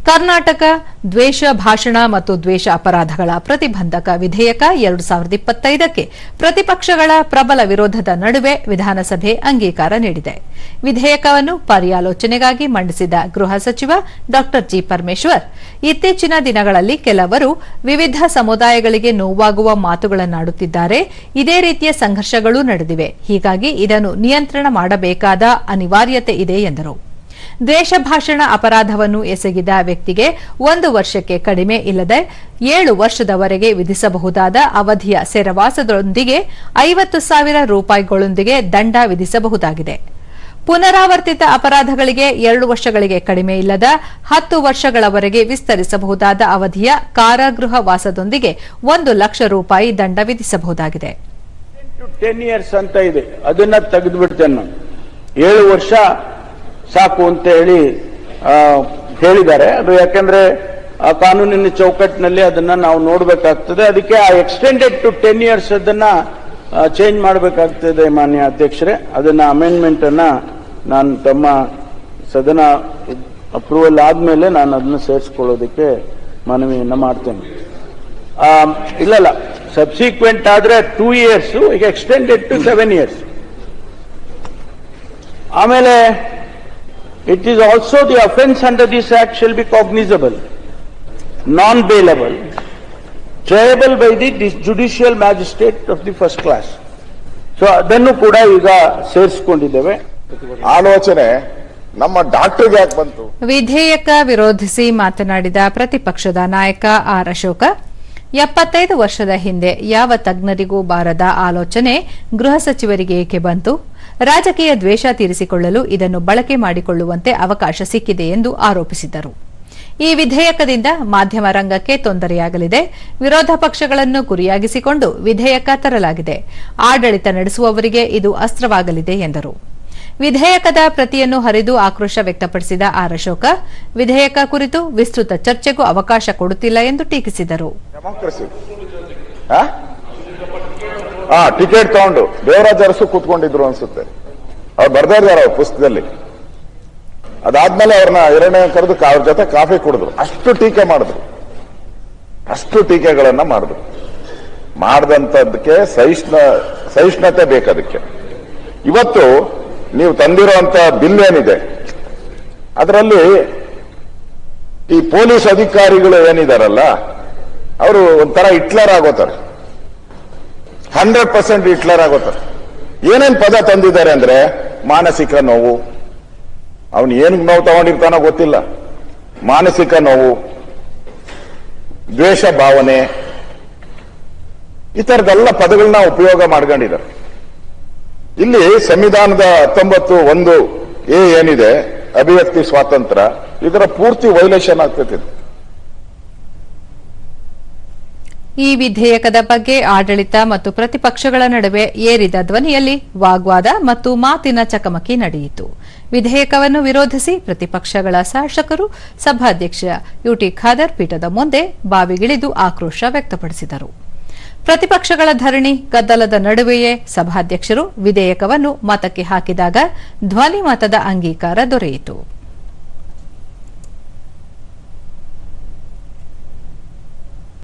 ಕರ್ನಾಟಕ ದ್ವೇಷ ಭಾಷಣ ಮತ್ತು ದ್ವೇಷ ಅಪರಾಧಗಳ ಪ್ರತಿಬಂಧಕ ವಿಧೇಯಕ 2025ಕ್ಕೆ ಪ್ರತಿಪಕ್ಷಗಳ ಪ್ರಬಲ ವಿರೋಧದ ನಡುವೆ ವಿಧಾನಸಭೆ ಅಂಗೀಕಾರ ನೀಡಿದೆ. ವಿಧೇಯಕವನ್ನು ಪರ್ಯಾಲೋಚನೆಗಾಗಿ ಮಂಡಿಸಿದ ಗೃಹ ಸಚಿವ ಡಾ ಜಿ. ಪರಮೇಶ್ವರ್, ಇತ್ತೀಚಿನ ದಿನಗಳಲ್ಲಿ ಕೆಲವರು ವಿವಿಧ ಸಮುದಾಯಗಳಿಗೆ ನೋವಾಗುವ ಮಾತುಗಳನ್ನಾಡುತ್ತಿದ್ದಾರೆ. ಇದೇ ರೀತಿಯ ಸಂಘರ್ಷಗಳೂ ನಡೆದಿವೆ. ಹೀಗಾಗಿ ಇದನ್ನು ನಿಯಂತ್ರಣ ಮಾಡಬೇಕಾದ ಅನಿವಾರ್ಯತೆ ಇದೆ ಎಂದರು. ದ್ವೇಷ ಭಾಷಣ ಅಪರಾಧವನ್ನು ಎಸಗಿದ ವ್ಯಕ್ತಿಗೆ 1 ವರ್ಷಕ್ಕೆ ಕಡಿಮೆ ಇಲ್ಲದೆ 7 ವರ್ಷದವರೆಗೆ ವಿಧಿಸಬಹುದಾದ ಅವಧಿಯ ಸೆರೆವಾಸದೊಂದಿಗೆ 50,000 ರೂಪಾಯಿಗಳೊಂದಿಗೆ ದಂಡ ವಿಧಿಸಬಹುದಾಗಿದೆ. ಪುನರಾವರ್ತಿತ ಅಪರಾಧಗಳಿಗೆ 2 ವರ್ಷಗಳಿಗೆ ಕಡಿಮೆ ಇಲ್ಲದ 10 ವರ್ಷಗಳವರೆಗೆ ವಿಸ್ತರಿಸಬಹುದಾದ ಅವಧಿಯ ಕಾರಾಗೃಹ ವಾಸದೊಂದಿಗೆ 1 ಲಕ್ಷ ರೂಪಾಯಿ ದಂಡ ವಿಧಿಸಬಹುದಾಗಿದೆ. 10 years ಅಂತ ಇದೆ, ಅದನ್ನ ತೆಗೆದುಬಿಡ್ತೇನೆ ನಾನು. 7 ವರ್ಷ ಸಾಕು ಅಂತ ಹೇಳಿದ್ದಾರೆ. ಅದು ಯಾಕಂದ್ರೆ ಆ ಕಾನೂನಿನ ಚೌಕಟ್ಟಿನಲ್ಲಿ ಅದನ್ನ ನಾವು ನೋಡಬೇಕಾಗ್ತದೆ. ಅದಕ್ಕೆ ಆ ಎಕ್ಸ್ಟೆಂಡೆಡ್ ಟು 10 years ಅದನ್ನ ಚೇಂಜ್ ಮಾಡಬೇಕಾಗ್ತದೆ ಮಾನ್ಯ ಅಧ್ಯಕ್ಷರೇ. ಅದನ್ನ ಅಮೆಂಡ್ಮೆಂಟ್ ಅನ್ನ ನಾನು ತಮ್ಮ ಸದನ ಅಪ್ರೂವಲ್ ಆದ್ಮೇಲೆ ನಾನು ಅದನ್ನ ಸೇರಿಸ್ಕೊಳ್ಳೋದಕ್ಕೆ ಮನವಿಯನ್ನ ಮಾಡ್ತೇನೆ. ಇಲ್ಲ ಸಬ್ಸಿಕ್ವೆಂಟ್ ಆದ್ರೆ 2 years, ಈಗ ಎಕ್ಸ್ಟೆಂಡೆಡ್ ಟು 7 years. ಆಮೇಲೆ it is also the offence under this act shall be cognizable, non-bailable, triable by the judicial magistrate of the first class. So ಅದನ್ನು ಕೂಡ ಈಗ ಸೇರಿಸಿಕೊಂಡಿದ್ದೇವೆ. ಆಲೋಚನೆ ನಮ್ಮ ಡಾಕ್ಟರ್ಗೆ ಯಾಕೆ ಬಂತು? ವಿಧೇಯಕ ವಿರೋಧಿಸಿ ಮಾತನಾಡಿದ ಪ್ರತಿಪಕ್ಷದ ನಾಯಕ ಆರ್ ಅಶೋಕ, 75 ವರ್ಷದ ಹಿಂದೆ ಯಾವ ತಜ್ಞರಿಗೂ ಬಾರದ ಆಲೋಚನೆ ಗೃಹ ಸಚಿವರಿಗೆ ಏಕೆ ಬಂತು? ರಾಜಕೀಯ ದ್ವೇಷ ತೀರಿಸಿಕೊಳ್ಳಲು ಇದನ್ನು ಬಳಕೆ ಮಾಡಿಕೊಳ್ಳುವಂತೆ ಅವಕಾಶ ಸಿಕ್ಕಿದೆ ಎಂದು ಆರೋಪಿಸಿದರು. ಈ ವಿಧೇಯಕದಿಂದ ಮಾಧ್ಯಮ ರಂಗಕ್ಕೆ ತೊಂದರೆಯಾಗಲಿದೆ. ವಿರೋಧ ಪಕ್ಷಗಳನ್ನು ಗುರಿಯಾಗಿಸಿಕೊಂಡು ವಿಧೇಯಕ ತರಲಾಗಿದೆ. ಆಡಳಿತ ನಡೆಸುವವರಿಗೆ ಇದು ಅಸ್ತ್ರವಾಗಲಿದೆ ಎಂದರು. ವಿಧೇಯಕದ ಪ್ರತಿಯನ್ನು ಹರಿದು ಆಕ್ರೋಶ ವ್ಯಕ್ತಪಡಿಸಿದ ಆರ್ ಅಶೋಕ, ವಿಧೇಯಕ ಕುರಿತು ವಿಸ್ತೃತ ಚರ್ಚೆಗೂ ಅವಕಾಶ ಕೊಡುತ್ತಿಲ್ಲ ಎಂದು ಟೀಕಿಸಿದರು. ಟಿಕೆಟ್ ತಗೊಂಡು ದೇವರಾಜ ಅರಸು ಕೂತ್ಕೊಂಡಿದ್ರು ಅನ್ಸುತ್ತೆ, ಅವ್ರು ಬರ್ತಾ ಇದ್ದಾರೆ ಅವ್ರ ಪುಸ್ತಕದಲ್ಲಿ. ಅದಾದ್ಮೇಲೆ ಅವ್ರನ್ನ ಎರಡನೇ ಕರೆದು ಅವ್ರ ಜೊತೆ ಕಾಫಿ ಕುಡಿದ್ರು. ಅಷ್ಟು ಟೀಕೆ ಮಾಡಿದ್ರು, ಅಷ್ಟು ಟೀಕೆಗಳನ್ನ ಮಾಡಿದ್ರು. ಮಾಡಿದಂಥದ್ದಕ್ಕೆ ಸಹಿಷ್ಣುತೆ ಬೇಕದಕ್ಕೆ. ಇವತ್ತು ನೀವು ತಂದಿರುವಂತ ಬಿಲ್ ಏನಿದೆ ಅದರಲ್ಲಿ ಈ ಪೊಲೀಸ್ ಅಧಿಕಾರಿಗಳು ಏನಿದಾರಲ್ಲ ಅವರು ಒಂಥರ ಹಿಟ್ಲರ್ ಆಗೋತಾರೆ, 100% ಹಿಟ್ಲರ್ ಆಗೋತಾರೆ. ಏನೇನ್ ಪದ ತಂದಿದ್ದಾರೆ ಅಂದ್ರೆ ಮಾನಸಿಕ ನೋವು, ಅವನು ಏನು ನೋವು ತಗೊಂಡಿರ್ತಾನೋ ಗೊತ್ತಿಲ್ಲ, ಮಾನಸಿಕ ನೋವು, ದ್ವೇಷ ಭಾವನೆ, ಈ ತರದೆಲ್ಲ ಪದಗಳನ್ನ ಉಪಯೋಗ ಮಾಡ್ಕೊಂಡಿದ್ದಾರೆ. ಇಲ್ಲಿ ಸಂವಿಧಾನದ 19(1)(a) ಏನಿದೆ ಅಭಿವ್ಯಕ್ತಿ ಸ್ವಾತಂತ್ರ್ಯ, ಇದರ ಪೂರ್ತಿ ವೈಲೇಷನ್ ಆಗ್ತೈತಿ. ಈ ವಿಧೇಯಕದ ಬಗ್ಗೆ ಆಡಳಿತ ಮತ್ತು ಪ್ರತಿಪಕ್ಷಗಳ ನಡುವೆ ಏರಿದ ಧ್ವನಿಯಲ್ಲಿ ವಾಗ್ವಾದ ಮತ್ತು ಮಾತಿನ ಚಕಮಕಿ ನಡೆಯಿತು. ವಿಧೇಯಕವನ್ನು ವಿರೋಧಿಸಿ ಪ್ರತಿಪಕ್ಷಗಳ ಶಾಸಕರು ಸಭಾಧ್ಯಕ್ಷ ಯುಟಿ ಖಾದರ್ ಪೀಠದ ಮುಂದೆ ಬಾವಿಗಿಳಿದು ಆಕ್ರೋಶ ವ್ಯಕ್ತಪಡಿಸಿದರು. ಪ್ರತಿಪಕ್ಷಗಳ ಧರಣಿ ಗದ್ದಲದ ನಡುವೆಯೇ ಸಭಾಧ್ಯಕ್ಷರು ವಿಧೇಯಕವನ್ನು ಮತಕ್ಕೆ ಹಾಕಿದಾಗ ಧ್ವನಿ ಮತದ ಅಂಗೀಕಾರ ದೊರೆಯಿತು.